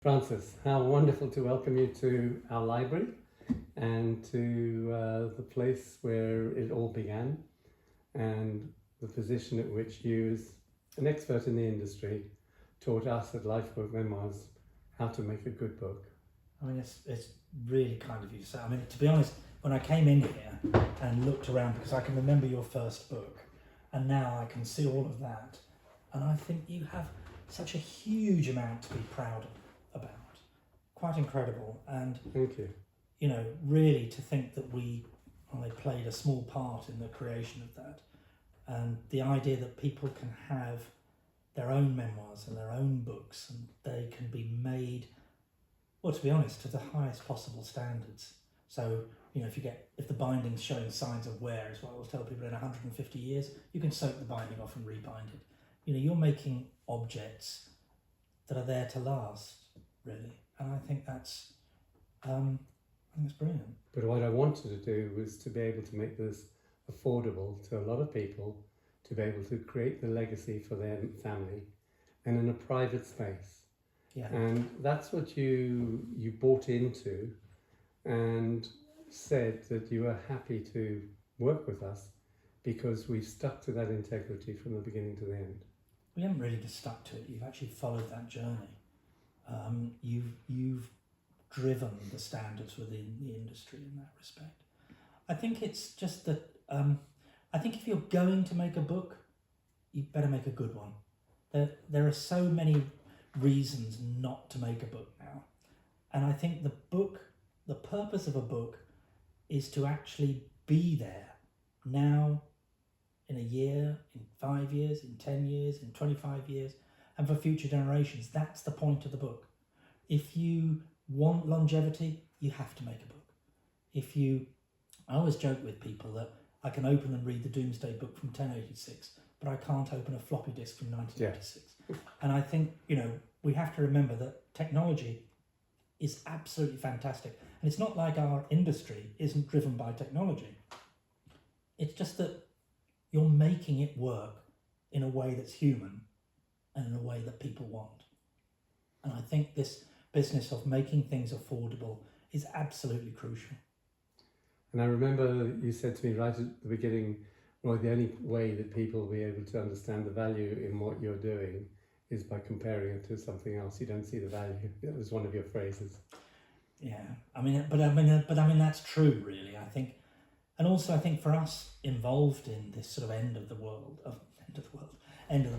Francis, how wonderful to welcome you to our library and to the place where it all began and the position at which you, as an expert in the industry, taught us at LifeBook Memoirs how to make a good book. I mean, it's really kind of you to say. I mean, to be honest, when I came in here and looked around, because I can remember your first book, and now I can see all of that, and I think you have such a huge amount to be proud about. Quite incredible. And thank you. You know, really to think that I played a small part in the creation of that, and the idea that people can have their own memoirs and their own books, and they can be made, well, to be honest, to the highest possible standards. So, you know, if the binding's showing signs of wear, is what I always tell people, in 150 years, you can soak the binding off and rebind it. You know, you're making objects that are there to last, really. And I think that's brilliant. But what I wanted to do was to be able to make this affordable to a lot of people, to be able to create the legacy for their family and in a private space. Yeah. And that's what you bought into and said that you were happy to work with us because we stuck to that integrity from the beginning to the end. We haven't really just stuck to it. You've actually followed that journey. You've driven the standards within the industry in that respect. I think it's just that I think if you're going to make a book, you better make a good one. There are so many reasons not to make a book now, and I think the purpose of a book is to actually be there now, in a year, in 5 years, in 10 years, in 25 years, and for future generations. That's the point of the book. If you want longevity, you have to make a book. I always joke with people that I can open and read the Doomsday Book from 1086, but I can't open a floppy disk from 1986. Yeah. And I think, you know, we have to remember that technology is absolutely fantastic. And it's not like our industry isn't driven by technology. It's just that you're making it work in a way that's human and in a way that people want. And I think this business of making things affordable is absolutely crucial. And I remember you said to me right at the beginning, Roy, the only way that people will be able to understand the value in what you're doing is by comparing it to something else. You don't see the value. That was one of your phrases. Yeah, I mean, that's true, really. I think, and also I think for us involved in this sort of end of the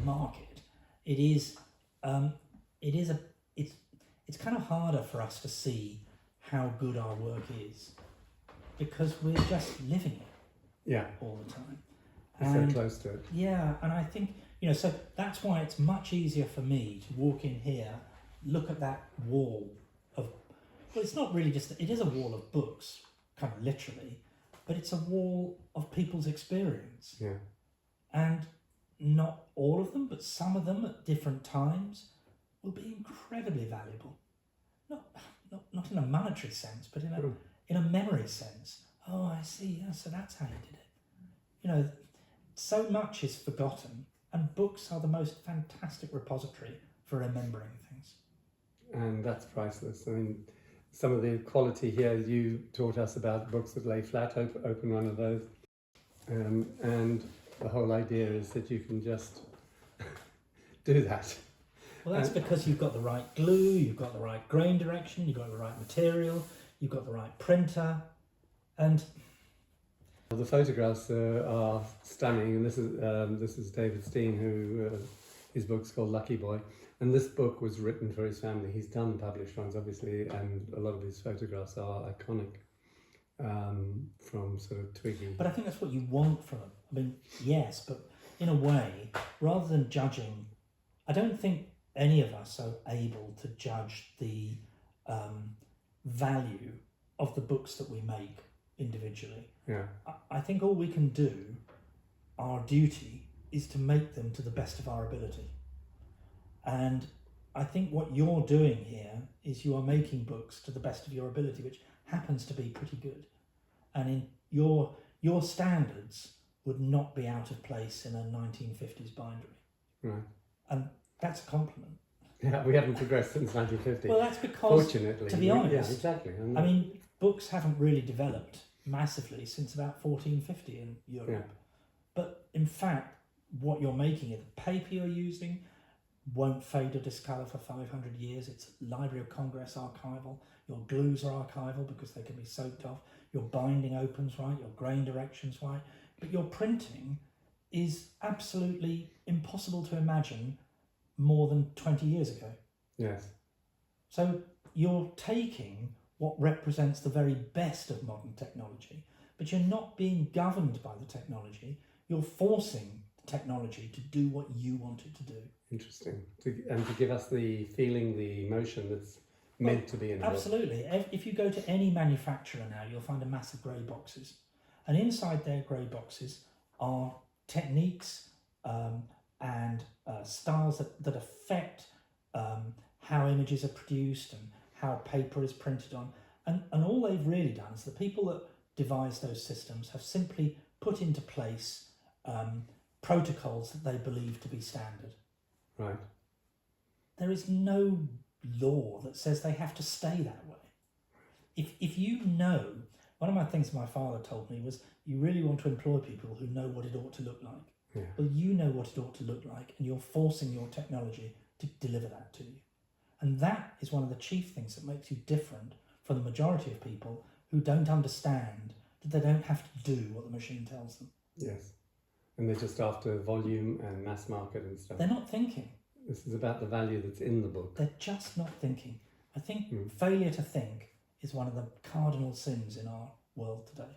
market, it's kind of harder for us to see how good our work is because we're just living it all the time. We're so close to it. Yeah, and I think, you know, so that's why it's much easier for me to walk in here, look at that wall of, well, it's not really just, it is a wall of books, kind of literally, but it's a wall of people's experience. Yeah. And not all of them, but some of them at different times will be incredibly valuable. Not in a monetary sense, but in a memory sense. Oh, I see. Yeah, so that's how you did it. You know, so much is forgotten, and books are the most fantastic repository for remembering things. And that's priceless. I mean, some of the quality here, you taught us about books that lay flat, open one of those. And the whole idea is that you can just do that. Well, that's because you've got the right glue, you've got the right grain direction, you've got the right material, you've got the right printer, and the photographs are stunning. And this is David Steen, who his book's called Lucky Boy, and this book was written for his family. He's done published ones, obviously, and a lot of his photographs are iconic from sort of Twiggy. But I think that's what you want from them. I mean, yes, but in a way, rather than judging, I don't think any of us are able to judge the value of the books that we make individually. Yeah. I think all we can do, our duty, is to make them to the best of our ability. And I think what you're doing here is you are making books to the best of your ability, which happens to be pretty good. And in your standards would not be out of place in a 1950s bindery. Right. And that's a compliment. Yeah, we haven't progressed since 1950. Well, that's because, Fortunately. to be honest, yeah, exactly. I mean, books haven't really developed massively since about 1450 in Europe. Yeah. But in fact, what you're making, the paper you're using, won't fade or discolour for 500 years. It's Library of Congress archival. Your glues are archival because they can be soaked off. Your binding opens right, your grain directions right. But your printing is absolutely impossible to imagine more than 20 years ago. Yes. So you're taking what represents the very best of modern technology, but you're not being governed by the technology. You're forcing the technology to do what you want it to do. Interesting. And to give us the feeling, the emotion that's meant to be in a book. Absolutely. If you go to any manufacturer now, you'll find a massive grey boxes. And inside their grey boxes are techniques and styles that affect how images are produced and how paper is printed on. And all they've really done is the people that devised those systems have simply put into place protocols that they believe to be standard. Right. There is no law that says they have to stay that way. If you know, one of my things my father told me was, you really want to employ people who know what it ought to look like. Yeah. Well, you know what it ought to look like, and you're forcing your technology to deliver that to you. And that is one of the chief things that makes you different from the majority of people who don't understand that they don't have to do what the machine tells them. Yes. And they're just after volume and mass market and stuff. They're not thinking. This is about the value that's in the book. They're just not thinking. I think failure to think is one of the cardinal sins in our world today.